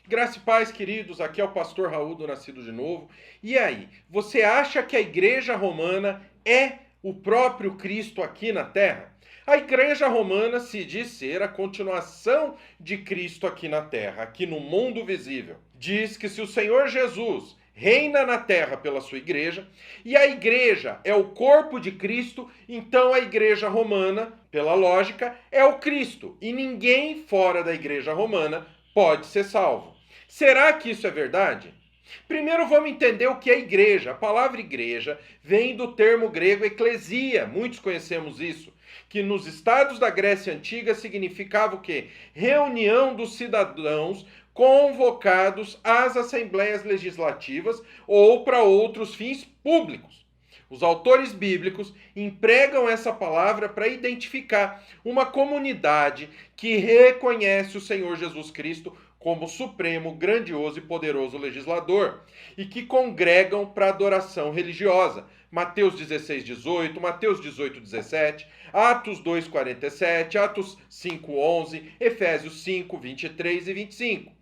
Graça e paz, queridos, aqui é o pastor Raul do Nascido de Novo. E aí, você acha que a igreja romana é o próprio Cristo aqui na terra? A igreja romana se diz ser a continuação de Cristo aqui na terra, aqui no mundo visível. Diz que se o Senhor Jesus reina na terra pela sua igreja, e a igreja é o corpo de Cristo, então a igreja romana, pela lógica, é o Cristo, e ninguém fora da igreja romana pode ser salvo. Será que isso é verdade? Primeiro vamos entender o que é igreja. A palavra igreja vem do termo grego eclesia, muitos conhecemos isso, que nos estados da Grécia Antiga significava o quê? Reunião dos cidadãos convocados às assembleias legislativas ou para outros fins públicos. Os autores bíblicos empregam essa palavra para identificar uma comunidade que reconhece o Senhor Jesus Cristo como supremo, grandioso e poderoso legislador, e que congregam para adoração religiosa. Mateus 16, 18, Mateus 18, 17, Atos 2, 47, Atos 5, 11, Efésios 5, 23 e 25.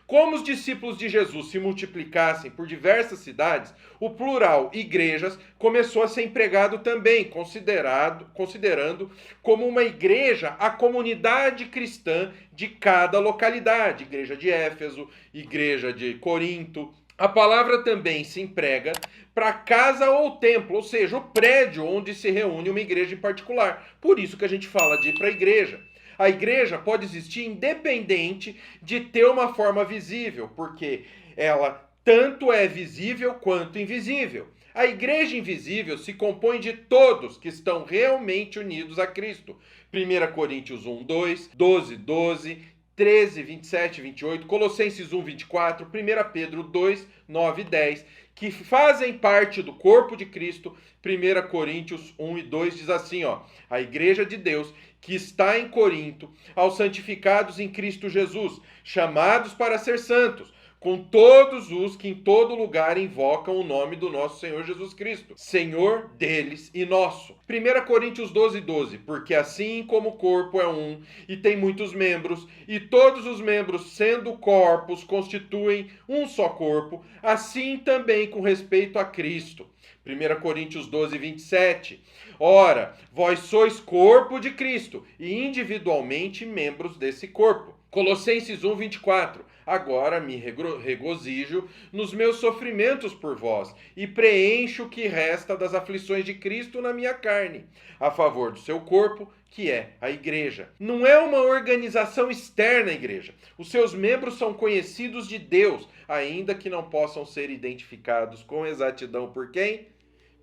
Como os discípulos de Jesus se multiplicassem por diversas cidades, o plural igrejas começou a ser empregado também, considerando como uma igreja a comunidade cristã de cada localidade. Igreja de Éfeso, igreja de Corinto. A palavra também se emprega para casa ou templo, ou seja, o prédio onde se reúne uma igreja em particular. Por isso que a gente fala de ir para a igreja. A igreja pode existir independente de ter uma forma visível, porque ela tanto é visível quanto invisível. A igreja invisível se compõe de todos que estão realmente unidos a Cristo. 1 Coríntios 1, 2, 12, 12, 13, 27, 28, Colossenses 1, 24, 1 Pedro 2, 9 e 10, que fazem parte do corpo de Cristo. 1 Coríntios 1 e 2 diz assim, a igreja de Deus que está em Corinto, aos santificados em Cristo Jesus, chamados para ser santos, com todos os que em todo lugar invocam o nome do nosso Senhor Jesus Cristo, Senhor deles e nosso. 1 Coríntios 12, 12, porque assim como o corpo é um e tem muitos membros, e todos os membros, sendo corpos, constituem um só corpo, assim também com respeito a Cristo. 1 Coríntios 12, 27. Ora, vós sois corpo de Cristo e individualmente membros desse corpo. Colossenses 1, 24. Agora me regozijo nos meus sofrimentos por vós e preencho o que resta das aflições de Cristo na minha carne, a favor do seu corpo, que é a igreja. Não é uma organização externa à igreja. Os seus membros são conhecidos de Deus, ainda que não possam ser identificados com exatidão por quem?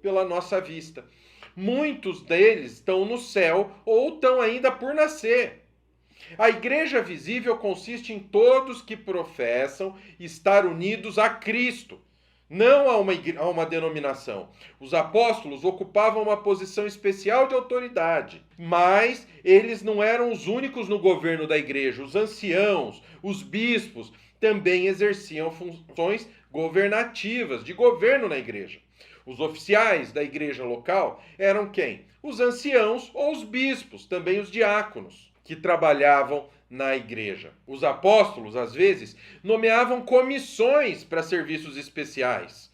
Pela nossa vista. Muitos deles estão no céu ou estão ainda por nascer. A igreja visível consiste em todos que professam estar unidos a Cristo, não a uma denominação. Os apóstolos ocupavam uma posição especial de autoridade, mas eles não eram os únicos no governo da igreja. Os anciãos, os bispos, também exerciam funções governativas, de governo na igreja. Os oficiais da igreja local eram quem? Os anciãos ou os bispos, também os diáconos, que trabalhavam na igreja. Os apóstolos, às vezes, nomeavam comissões para serviços especiais,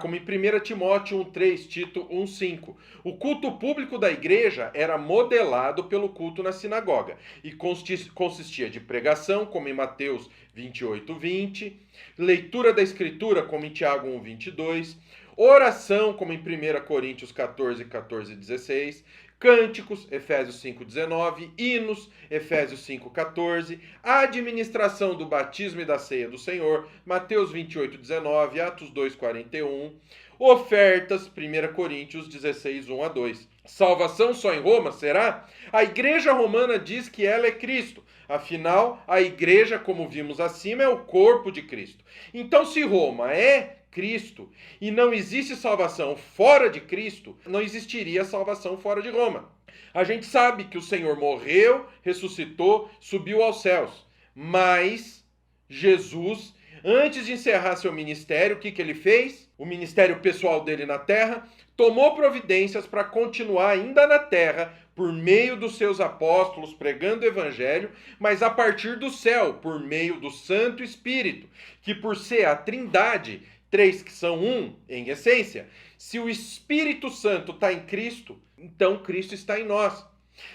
como em 1 Timóteo 1,3, Tito 1,5. O culto público da igreja era modelado pelo culto na sinagoga e consistia de pregação, como em Mateus 28, 20, leitura da escritura, como em Tiago 1, 22, oração, como em 1 Coríntios 14, 14 e 16, cânticos, Efésios 5, 19, hinos, Efésios 5, 14, a administração do batismo e da ceia do Senhor, Mateus 28, 19, Atos 2, 41, ofertas, 1 Coríntios 16, 1 a 2. Salvação só em Roma, será? A igreja romana diz que ela é Cristo. Afinal, a igreja, como vimos acima, é o corpo de Cristo. Então, se Roma é Cristo e não existe salvação fora de Cristo, não existiria salvação fora de Roma. A gente sabe que o Senhor morreu, ressuscitou, subiu aos céus, mas Jesus, antes de encerrar seu ministério, o que ele fez? O ministério pessoal dele na terra, tomou providências para continuar ainda na terra por meio dos seus apóstolos pregando o evangelho, mas a partir do céu, por meio do Santo Espírito, que por ser a Trindade, três que são um em essência, se o Espírito Santo está em Cristo, então Cristo está em nós.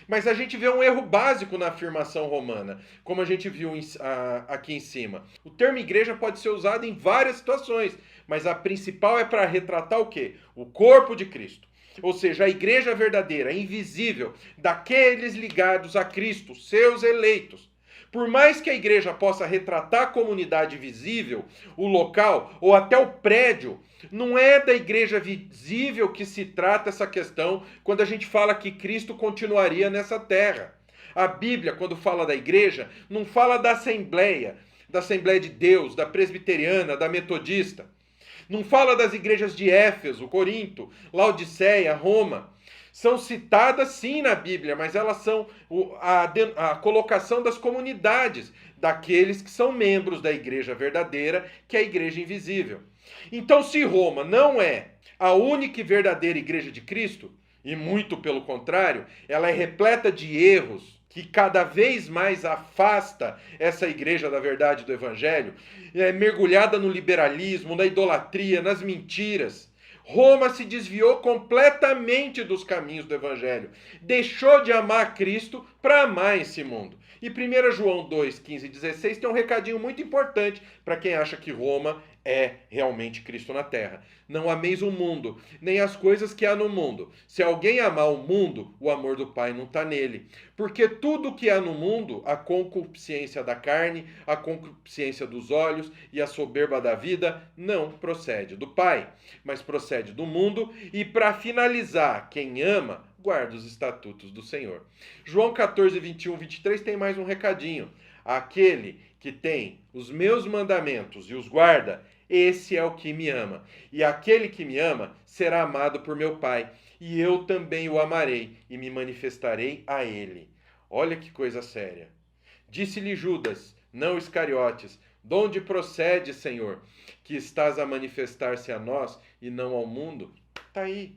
Mas a gente vê um erro básico na afirmação romana, como a gente viu aqui em cima. O termo igreja pode ser usado em várias situações, mas a principal é para retratar o quê? O corpo de Cristo. Ou seja, a igreja verdadeira, invisível, daqueles ligados a Cristo, seus eleitos. Por mais que a igreja possa retratar a comunidade visível, o local ou até o prédio, não é da igreja visível que se trata essa questão quando a gente fala que Cristo continuaria nessa terra. A Bíblia, quando fala da igreja, não fala da Assembleia de Deus, da presbiteriana, da metodista. Não fala das igrejas de Éfeso, Corinto, Laodiceia, Roma. São citadas sim na Bíblia, mas elas são a colocação das comunidades, daqueles que são membros da igreja verdadeira, que é a igreja invisível. Então, se Roma não é a única e verdadeira igreja de Cristo, e muito pelo contrário, ela é repleta de erros, que cada vez mais afasta essa igreja da verdade do evangelho, é mergulhada no liberalismo, na idolatria, nas mentiras. Roma se desviou completamente dos caminhos do evangelho, deixou de amar Cristo para amar esse mundo. E 1 João 2, 15 e 16 tem um recadinho muito importante para quem acha que Roma é realmente Cristo na terra. Não ameis o mundo, nem as coisas que há no mundo. Se alguém amar o mundo, o amor do Pai não está nele. Porque tudo que há no mundo, a concupiscência da carne, a concupiscência dos olhos e a soberba da vida, não procede do Pai, mas procede do mundo. E para finalizar, quem ama, guarda os estatutos do Senhor. João 14, 21, 23 tem mais um recadinho. Aquele que tem os meus mandamentos e os guarda, esse é o que me ama. E aquele que me ama será amado por meu Pai. E eu também o amarei e me manifestarei a ele. Olha que coisa séria. Disse-lhe Judas, não Iscariotes, de onde procede, Senhor, que estás a manifestar-se a nós e não ao mundo? Está aí.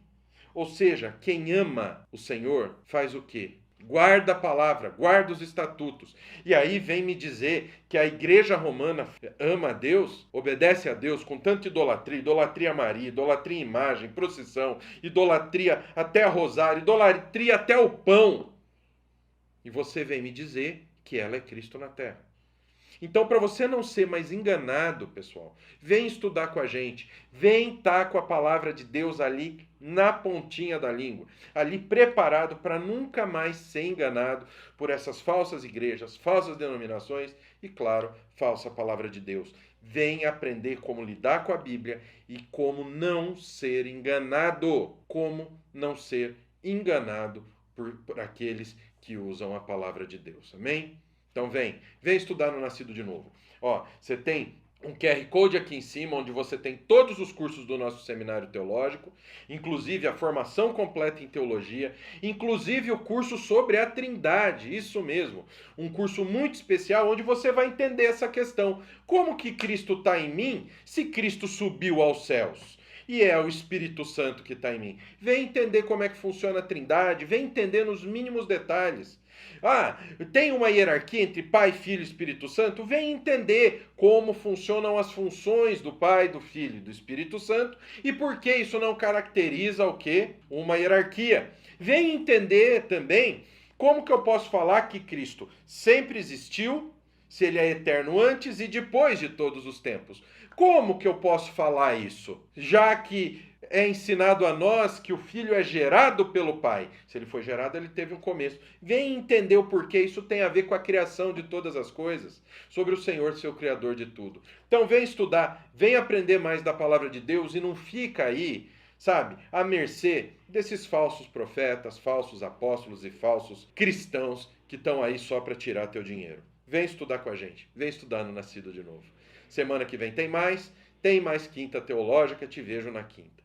Ou seja, quem ama o Senhor faz o quê? Guarda a palavra, guarda os estatutos. E aí vem me dizer que a igreja romana ama a Deus, obedece a Deus com tanta idolatria, idolatria a Maria, idolatria em imagem, procissão, idolatria até a rosário, idolatria até o pão. E você vem me dizer que ela é Cristo na terra. Então, para você não ser mais enganado, pessoal, vem estudar com a gente, vem estar com a palavra de Deus ali na pontinha da língua, ali preparado para nunca mais ser enganado por essas falsas igrejas, falsas denominações e, claro, falsa palavra de Deus. Vem aprender como lidar com a Bíblia e como não ser enganado, por aqueles que usam a palavra de Deus. Amém? Então vem estudar no Nascido de Novo. Ó, você tem um QR Code aqui em cima, onde você tem todos os cursos do nosso seminário teológico, inclusive a formação completa em teologia, inclusive o curso sobre a Trindade, isso mesmo, um curso muito especial, onde você vai entender essa questão. Como que Cristo está em mim, se Cristo subiu aos céus? E é o Espírito Santo que está em mim. Vem entender como é que funciona a Trindade, vem entender nos mínimos detalhes. Ah, tem uma hierarquia entre Pai, Filho e Espírito Santo? Vem entender como funcionam as funções do Pai, do Filho e do Espírito Santo e por que isso não caracteriza o quê? Uma hierarquia. Vem entender também como que eu posso falar que Cristo sempre existiu, se ele é eterno antes e depois de todos os tempos. Como que eu posso falar isso? Já que é ensinado a nós que o Filho é gerado pelo Pai. Se ele foi gerado, ele teve um começo. Vem entender o porquê. Isso tem a ver com a criação de todas as coisas. Sobre o Senhor ser o Criador de tudo. Então vem estudar, vem aprender mais da palavra de Deus e não fica aí, sabe, à mercê desses falsos profetas, falsos apóstolos e falsos cristãos que estão aí só para tirar teu dinheiro. Vem estudar com a gente. Vem estudar no Nascido de Novo. Semana que vem tem mais Quinta Teológica. Te vejo na quinta.